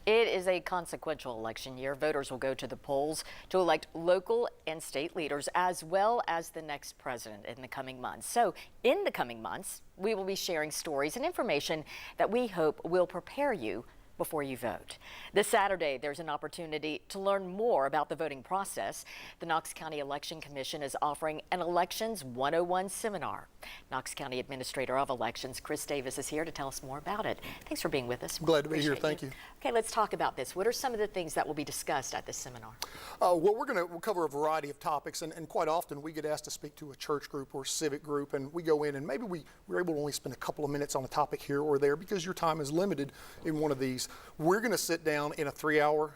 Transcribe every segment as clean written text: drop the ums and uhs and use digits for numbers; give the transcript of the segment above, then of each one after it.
It is a consequential election year. Voters will go to the polls to elect local and state leaders as well as the next president in the coming months. So in the coming months, we will be sharing stories and information that we hope will prepare you before you vote. This Saturday, there's an opportunity to learn more about the voting process. The Knox County Election Commission is offering an Elections 101 seminar. Knox County Administrator of Elections, Chris Davis, is here to tell us more about it. Thanks for being with us. Glad to be here. Thank you. Okay, let's talk about this. What are some of the things that will be discussed at this seminar? Well, we'll cover a variety of topics, and quite often we get asked to speak to a church group or civic group, and we go in and maybe we're able to only spend a couple of minutes on a topic here or there because your time is limited in one of these. We're going to sit down in a 3-hour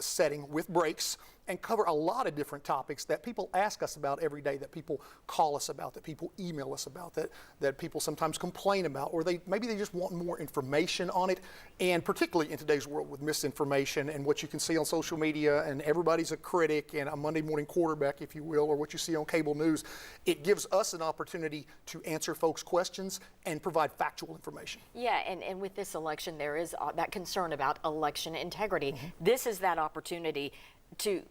setting with breaks and cover a lot of different topics that people ask us about every day, that people call us about, that people email us about, that people sometimes complain about, or maybe they just want more information on it. And particularly in today's world with misinformation and what you can see on social media, and everybody's a critic and a Monday morning quarterback, if you will, or what you see on cable news, it gives us an opportunity to answer folks' questions and provide factual information. Yeah, and with this election, there is that concern about election integrity. Mm-hmm. This is that opportunity to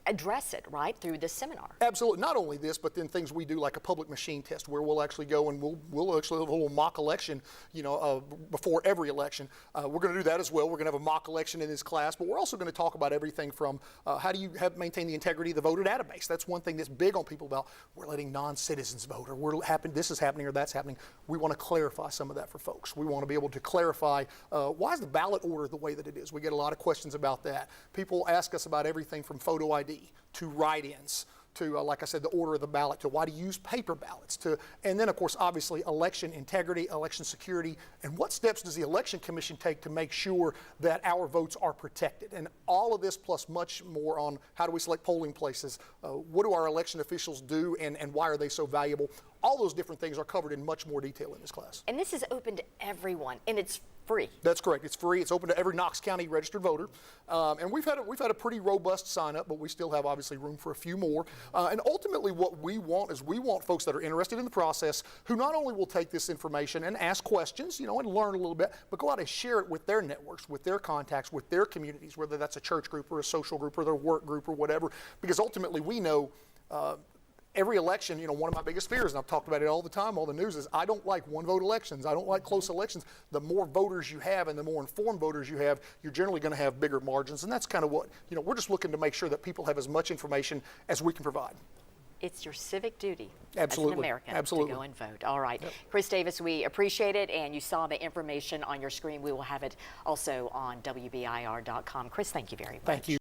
address it, right, through this seminar. Absolutely. Not only this, but then things we do like a public machine test where we'll actually go and we'll actually have a little mock election, before every election. We're going to do that as well. We're going to have a mock election in this class, but we're also going to talk about everything from how do you maintain the integrity of the voter database. That's one thing that's big on people about we're letting non-citizens vote, or this is happening or that's happening. We want to clarify some of that for folks. We want to be able to clarify why is the ballot order the way that it is. We get a lot of questions about that. People ask us about everything from photo ID to write-ins, to, like I said, the order of the ballot, to why to use paper ballots, and then, of course, obviously, election integrity, election security, and what steps does the Election Commission take to make sure that our votes are protected? And all of this plus much more on how do we select polling places, what do our election officials do, and why are they so valuable? All those different things are covered in much more detail in this class. And this is open to everyone, and it's free. That's correct. It's free. It's open to every Knox County registered voter, and we've had a pretty robust sign up, but we still have obviously room for a few more. And ultimately, what we want is we want folks that are interested in the process who not only will take this information and ask questions, and learn a little bit, but go out and share it with their networks, with their contacts, with their communities, whether that's a church group or a social group or their work group or whatever. Because ultimately, we know. Every election, one of my biggest fears, and I've talked about it all the time, all the news, is I don't like one-vote elections. I don't like close elections. The more voters you have and the more informed voters you have, you're generally going to have bigger margins. And that's kind of what, we're just looking to make sure that people have as much information as we can provide. It's your civic duty Absolutely. as an American Absolutely. to go and vote. All right. Yep. Chris Davis, we appreciate it, and you saw the information on your screen. We will have it also on WBIR.com. Chris, thank you very much. Thank you.